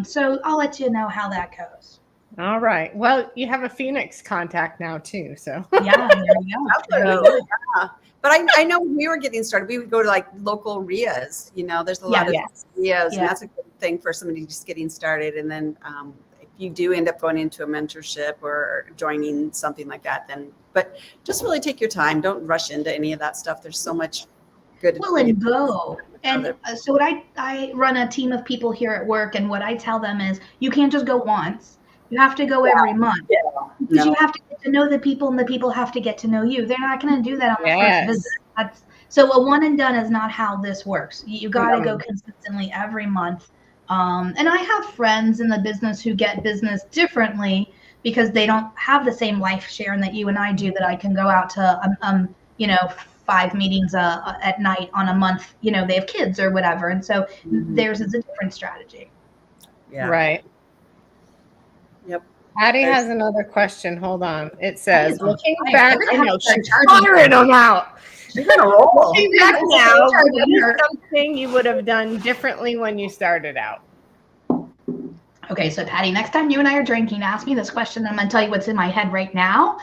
So I'll let you know how that goes. All right. Well, you have a Phoenix contact now too. So yeah, there you go. Absolutely. Yeah. But I know when we were getting started, we would go to like local RIAs. There's a lot of RIAs, and that's a good thing for somebody just getting started. And then if you do end up going into a mentorship or joining something like that, but just really take your time. Don't rush into any of that stuff. There's so much good. Well, and go. And so what I run a team of people here at work, and what I tell them is you can't just go once. You have to go every month because you have to get to know the people, and the people have to get to know you. They're not going to do that on the first visit. So a one and done is not how this works. You got to go consistently every month. And I have friends in the business who get business differently because they don't have the same life sharing that you and I do, that I can go out to, 5 meetings at night on a month. They have kids or whatever. And so theirs is a different strategy. Yeah. Right. Yep. Patty has another question. Hold on. It says, looking back, I know she's firing them out. She's gonna roll. Looking back now, what is something you would have done differently when you started out? Okay, so Patty, next time you and I are drinking, ask me this question, and I'm gonna tell you what's in my head right now.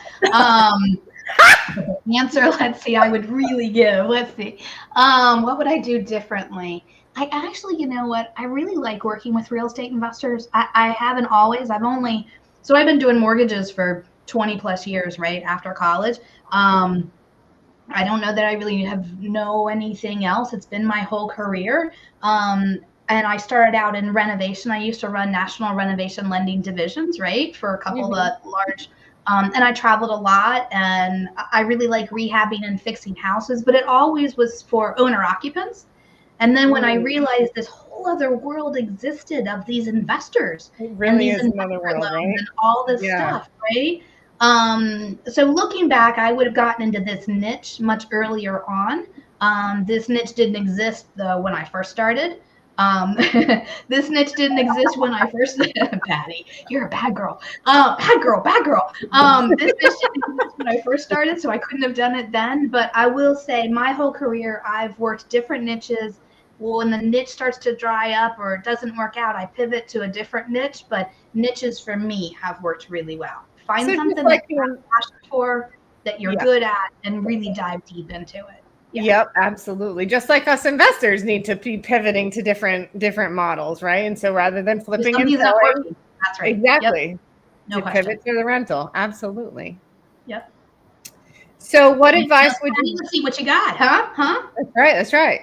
Answer, let's see, I would really give. Let's see. What would I do differently? I actually, you know what? I really like working with real estate investors. I haven't always. I've been doing mortgages for 20 plus years, right after college. I don't know that I really know anything else. It's been my whole career. And I started out in renovation. I used to run national renovation lending divisions, right, for a couple of large. And I traveled a lot, and I really like rehabbing and fixing houses, but it always was for owner occupants. And then when I realized this whole other world existed of these investors, it really is another world, right? And all this stuff, right? So looking back, I would have gotten into this niche much earlier on. This niche didn't exist though when I first started. This niche didn't exist when I first Patty, you're a bad girl. Bad girl. This niche didn't exist when I first started, so I couldn't have done it then. But I will say my whole career, I've worked different niches. Well, when the niche starts to dry up or it doesn't work out, I pivot to a different niche. But niches for me have worked really well. Find something that you're passionate for, that you're good at, and really dive deep into it. Yeah. Yep, absolutely. Just like us investors need to be pivoting to different models, right? And so rather than flipping and selling, that's right. Exactly. Yep. No to pivot to the rental. Absolutely. Yep. So what advice would you see what you got, huh? That's right.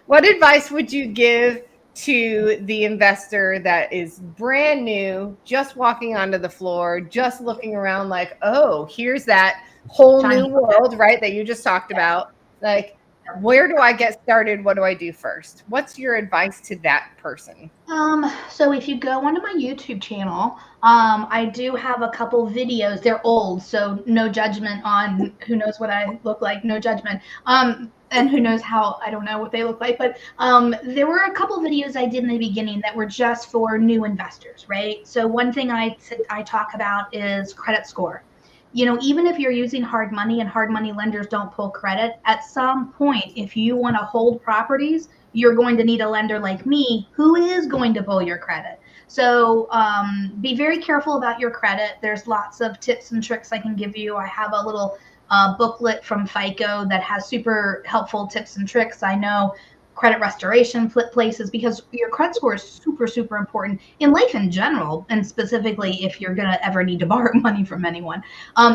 What advice would you give to the investor that is brand new, just walking onto the floor, just looking around like, oh, here's that whole new world, right, that you just talked about? Like, where do I get started? What do I do first? What's your advice to that person? So if you go onto my YouTube channel, I do have a couple videos. They're old, so no judgment on who knows what I look like, no judgment. And who knows how, I don't know what they look like, but there were a couple videos I did in the beginning that were just for new investors, right? So one thing I talk about is credit score. Even if you're using hard money and hard money lenders don't pull credit, at some point, if you want to hold properties, you're going to need a lender like me who is going to pull your credit. So be very careful about your credit. There's lots of tips and tricks I can give you. I have a little booklet from FICO that has super helpful tips and tricks. I know credit restoration places, because your credit score is super, super important in life in general, and specifically if you're going to ever need to borrow money from anyone.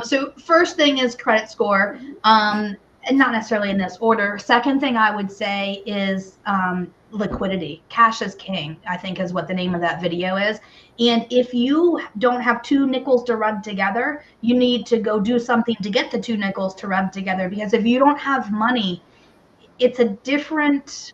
So first thing is credit score, and not necessarily in this order. Second thing I would say is liquidity. Cash is king, I think, is what the name of that video is. And if you don't have two nickels to rub together, you need to go do something to get the two nickels to rub together, because if you don't have money, it's a different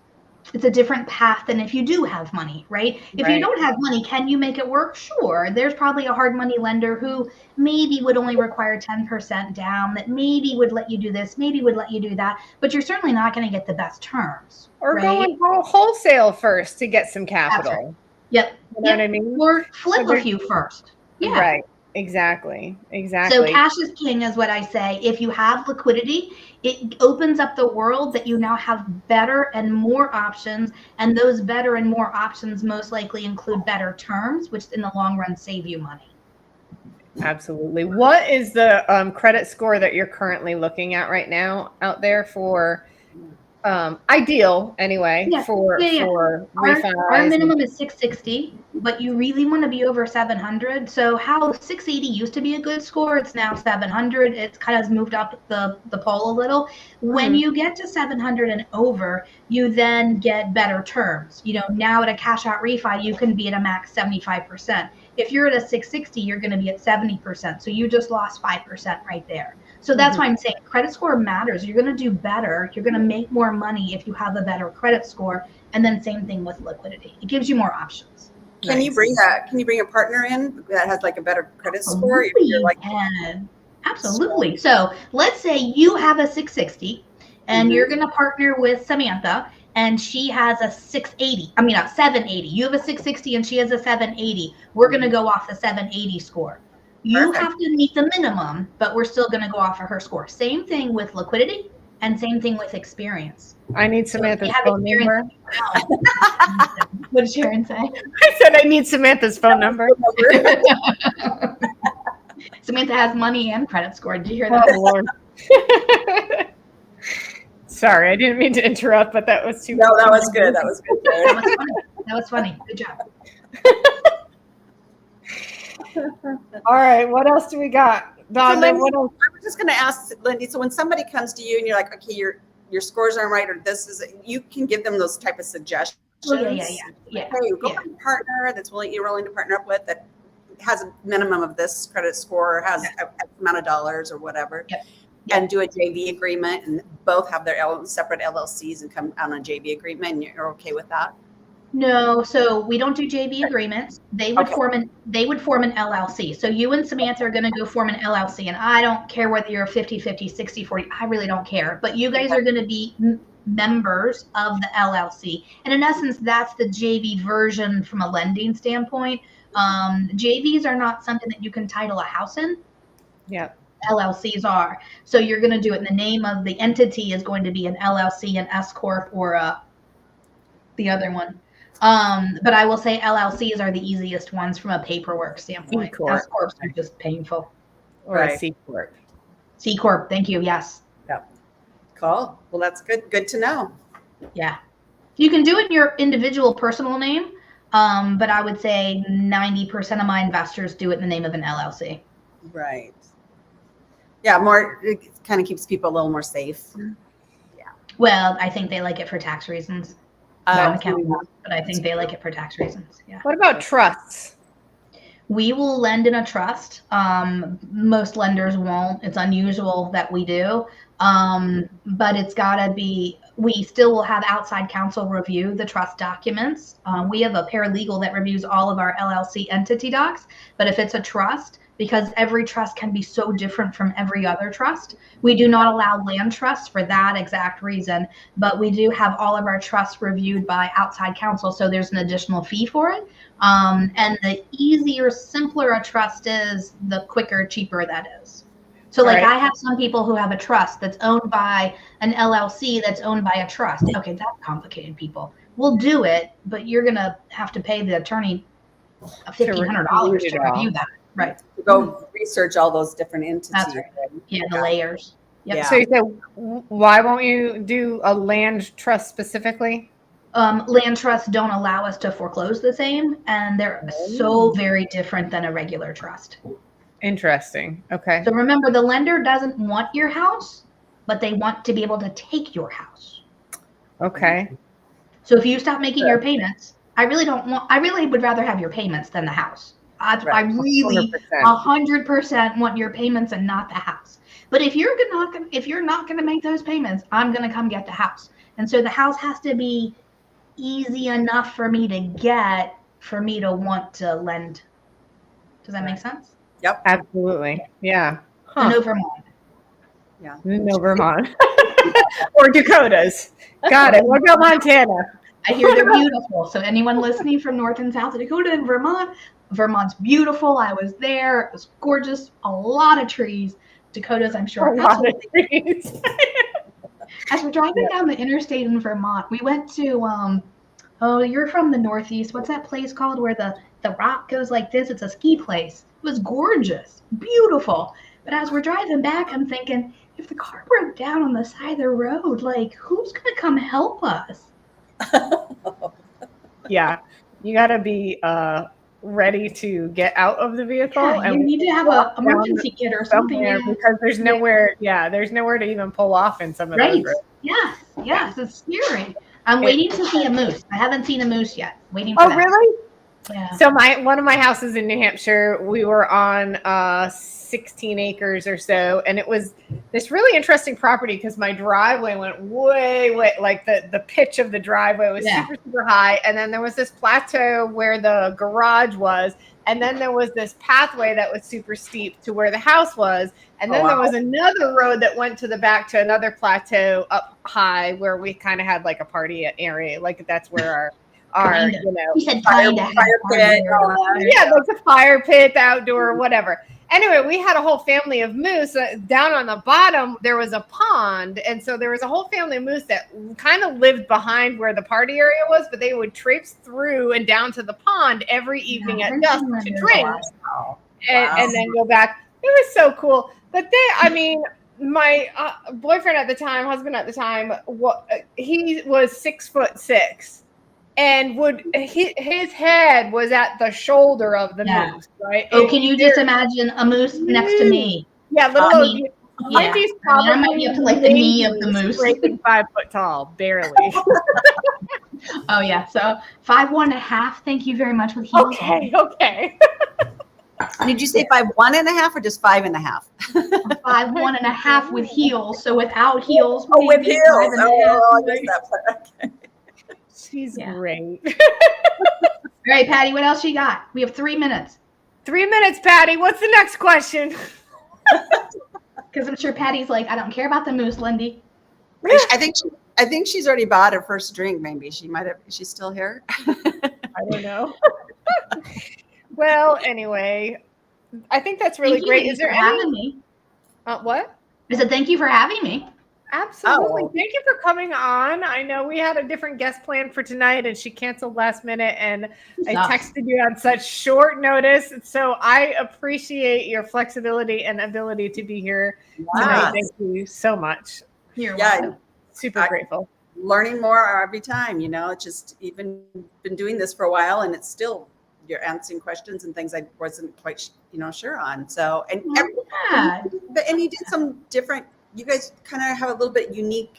it's a different path than if you do have money, right? If you don't have money, can you make it work? Sure. There's probably a hard money lender who maybe would only require 10% down, that maybe would let you do this, maybe would let you do that, but you're certainly not going to get the best terms. Or right? go wholesale first to get some capital. That's right. Yep. You know what I mean? Or flip a few first. Yeah. Right. Exactly. So cash is king is what I say. If you have liquidity, it opens up the world that you now have better and more options. And those better and more options most likely include better terms, which in the long run save you money. Absolutely. What is the credit score that you're currently looking at right now out there for ideal anyway for refi? Our minimum is 660, but you really want to be over 700. So how 680 used to be a good score, it's now 700. It's kind of moved up the pole a little. When you get to 700 and over, you then get better terms. You know, now at a cash out refi, you can be at a max 75%. If you're at a 660, you're going to be at 70%. So you just lost 5% right there. So that's why I'm saying credit score matters. You're going to do better. You're going to make more money if you have a better credit score. And then same thing with liquidity. It gives you more options. Can you bring a partner in that has like a better credit score? Absolutely. So let's say you have a 660 and you're going to partner with Samantha and she has a 780. You have a 660 and she has a 780. We're going to go off the 780 score. You have to meet the minimum, but we're still going to go off of her score. Same thing with liquidity and same thing with experience. I need Samantha's phone number. What did Sharon say? I said I need Samantha's phone number. Samantha has money and credit score. Did you hear that? Oh, Lord. Sorry, I didn't mean to interrupt, but that was too. No, that was good. That was good. That was funny. Good job. All right, what else do we got? Don, So Lindy, what else? I was just going to ask Lindy. So when somebody comes to you and you're like, okay, your scores aren't right, or this is, you can give them those type of suggestions. Yeah. Hey, go find a partner that's you're willing to partner up with that has a minimum of this credit score, has a amount of dollars or whatever, and do a JV agreement, and both have their separate LLCs and come on a JV agreement, and you're okay with that? No, so we don't do JV agreements. They would form an LLC. So you and Samantha are going to go form an LLC, and I don't care whether you're 50-50, 60-40. I really don't care. But you guys are going to be members of the LLC, and in essence, that's the JV version from a lending standpoint. JVs are not something that you can title a house in. Yeah. LLCs are. So you're going to do it in the name of the entity is going to be an LLC, an S corp, or the other one. But I will say LLCs are the easiest ones from a paperwork standpoint. S corps are just painful. Or a C corp. C corp. Thank you. Yes. Yep. Cool. Well, that's good. Good to know. Yeah. You can do it in your individual personal name. But I would say 90% of my investors do it in the name of an LLC. Right. Yeah. More, it kind of keeps people a little more safe. Yeah. Well, I think they like it for tax reasons. But I think they like it for tax reasons. Yeah. What about trusts? We will lend in a trust. Most lenders won't. It's unusual that we do. But it's got to be, we still will have outside counsel review the trust documents. We have a paralegal that reviews all of our LLC entity docs. But if it's a trust, because every trust can be so different from every other trust, we do not allow land trusts for that exact reason. But we do have all of our trusts reviewed by outside counsel. So there's an additional fee for it. And the easier, simpler a trust is, the quicker, cheaper that is. So like I have some people who have a trust that's owned by an LLC that's owned by a trust. Okay, that's complicated, people. We'll do it, but you're going to have to pay the attorney $1,500 to review that. Right. Go research all those different entities. That's right. Yeah, the layers. Yep. Yeah. So you said, why won't you do a land trust specifically? Land trusts don't allow us to foreclose the same, and they're so very different than a regular trust. Interesting. Okay. So remember, the lender doesn't want your house, but they want to be able to take your house. Okay. So if you stop making your payments, I really would rather have your payments than the house. I really 100% want your payments and not the house. But if you're not going to make those payments, I'm going to come get the house. And so the house has to be easy enough for me to get for me to want to lend. Does that make sense? Yep. Absolutely. Yeah. So no Vermont. Yeah. No Vermont. Or Dakotas. Got it. What about Montana? I hear they're beautiful. So anyone listening from North and South Dakota and Vermont, Vermont's beautiful. I was there. It was gorgeous. A lot of trees. Dakotas, I'm sure. A lot of trees. As we're driving down the interstate in Vermont, we went to oh, you're from the Northeast. What's that place called where the rock goes like this? It's a ski place. It was gorgeous, beautiful. But as we're driving back, I'm thinking, if the car broke down on the side of the road, like, who's gonna come help us? Yeah, you got to be ready to get out of the vehicle. Yeah, you need to have an emergency kit or something. Because there's nowhere. Yeah, there's nowhere to even pull off in some of those roads. Yes, it's scary. I'm waiting to see a moose. I haven't seen a moose yet. Waiting for Oh, that. really? Yeah. So one of my houses in New Hampshire, we were on 16 acres or so, and it was this really interesting property because my driveway went way, like the pitch of the driveway was super, super high, and then there was this plateau where the garage was, and then there was this pathway that was super steep to where the house was, and then there was another road that went to the back to another plateau up high where we kind of had like a party area, like that's where our you know, you said fire pit. yeah, like the fire pit, the outdoor, whatever. Anyway, we had a whole family of moose. Down on the bottom, there was a pond. And so there was a whole family of moose that kind of lived behind where the party area was, but they would traipse through and down to the pond every evening at dusk to drink and then go back. It was so cool. But my boyfriend at the time, husband at the time, he was 6'6". And his head was at the shoulder of the moose, right? Oh, can you just imagine a moose next to me? Yeah, Lindy's probably I might be up to like the knee of the moose. 5 foot tall, barely. Oh yeah, so 5'1.5". Thank you very much with heels. Okay. Did you say 5'1.5" or just 5.5? 5'1.5" with heels. So without heels. Oh, with heels. Oh, I guess that part. Okay. She's great. All right, Patty, what else you got? We have 3 minutes. 3 minutes, Patty. What's the next question? Because I'm sure Patty's like, I don't care about the moose, Lindy. I think she's already bought her first drink. Maybe she might have. Is she still here? I don't know. Well, anyway, I think that's really great. Is there having me? What? I said thank you for having me. Absolutely. Oh. Thank you for coming on. I know we had a different guest planned for tonight and she canceled last minute and I texted you on such short notice. So I appreciate your flexibility and ability to be here tonight. Thank you so much. You're welcome. Super grateful. Learning more every time, it's just even been doing this for a while and it's still you're answering questions and things I wasn't quite, sure on. So, and you did some different, you guys kind of have a little bit unique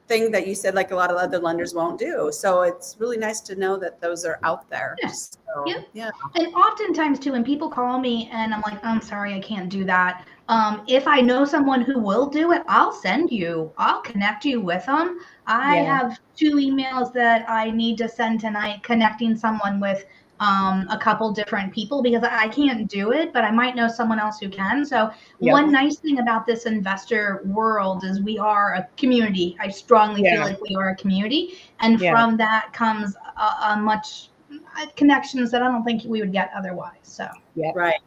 thing that you said, like a lot of other lenders won't do. So it's really nice to know that those are out there. Yes. So, yeah. And oftentimes too, when people call me and I'm like, I'm sorry, I can't do that. If I know someone who will do it, I'll connect you with them. I have 2 emails that I need to send tonight, connecting someone with a couple different people because I can't do it, but I might know someone else who can. So one nice thing about this investor world is we are a community. I strongly feel like we are a community. And from that comes a much connections that I don't think we would get otherwise. So right.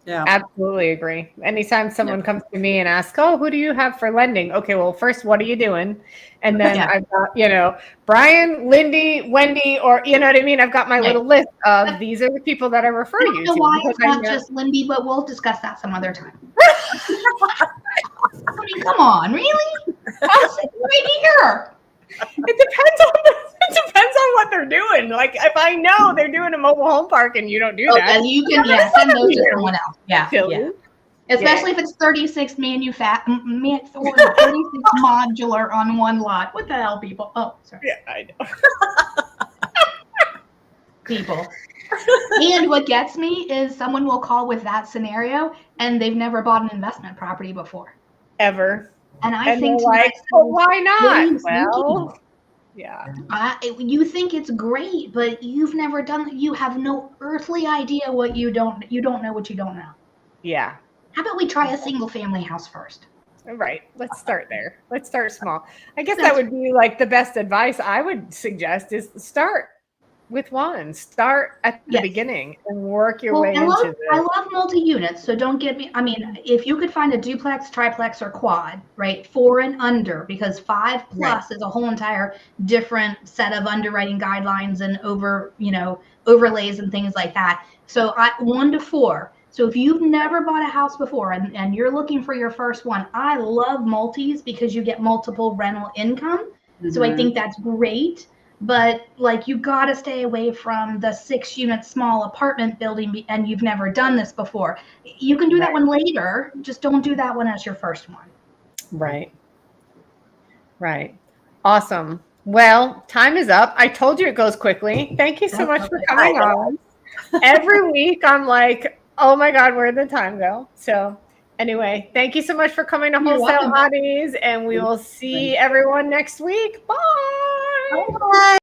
Yeah, absolutely agree. Anytime someone comes to me and asks, oh, who do you have for lending? Okay, well, first, what are you doing? And then I've got, Brian, Lindy, Wendy, or, you know what I mean? I've got my little list of these are the people that I refer you to. I don't know why it's not just Lindy, but we'll discuss that some other time. I mean, come on, really? I'm sitting right here. It depends on what they're doing. Like if I know they're doing a mobile home park and you don't do that, then you can send those to someone else. Yeah. Especially if it's 36 36 modular on one lot. What the hell, people? Oh, sorry. Yeah, I know. People. And what gets me is someone will call with that scenario and they've never bought an investment property before. Ever. And I think like, well, why not? Well, Yeah. You think it's great, but you've never done. You have no earthly idea what you don't. You don't know what you don't know. Yeah. How about we try a single family house first? Right. Let's start there. Let's start small. I guess that would be like the best advice I would suggest is start with one. Start at the beginning and work your way into I love multi-units, so don't get me. I mean, if you could find a duplex, triplex, or quad, right, 4 and under, because 5 plus is a whole entire different set of underwriting guidelines and overlays and things like that. So 1 to 4. So if you've never bought a house before and you're looking for your first one, I love multis because you get multiple rental income. So I think that's great. But like, you got to stay away from the 6-unit small apartment building, and you've never done this before. You can do that one later. Just don't do that one as your first one. Right. Right. Awesome. Well, time is up. I told you it goes quickly. Thank you so much for coming on. Every week I'm like, oh my God, where'd the time go? So anyway, thank you so much for coming to Wholesale Hotties, and we will see everyone next week. Bye. Bye.